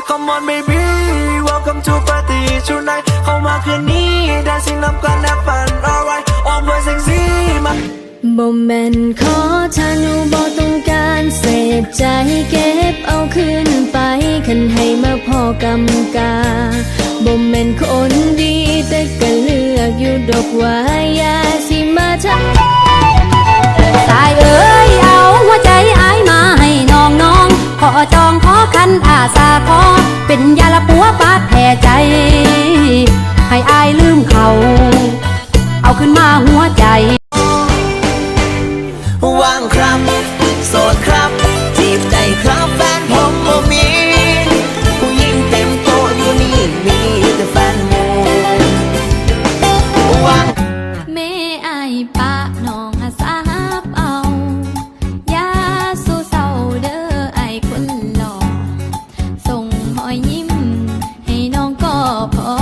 Come on baby welcome to party tonight เข้ามาคืนนี้ dancing นำกัน have fun alright all boys sing Z มาบ่แม่นขอถ้าหนูบ่ต้องการเสพใจเก็บเอาคืนไปคันให้มาพอกำกาบ่แม่นคนดีแต่ก็เลือกอยู่ดอกว่าอย่าสิมาทำสายเอ้ยเอาหัวใจอายมาให้น้องขอจองขอคันอาสาขอเป็นยาละปัวปาดแผลใจให้อายลืมเขาเอาขึ้นมาหัวใจว่างครับโสดครับจีบได้ครับแฟนผมบ่มีผู้หญิงเต็มโต๊ะอยู่นี่มีแต่แฟนโมว่างแม่อายปะน้องอาสาบเอาอย่าสู้เศร้าเด้อไอ้คนหล่อส่งหอยยิ้มให้น้องก็พอ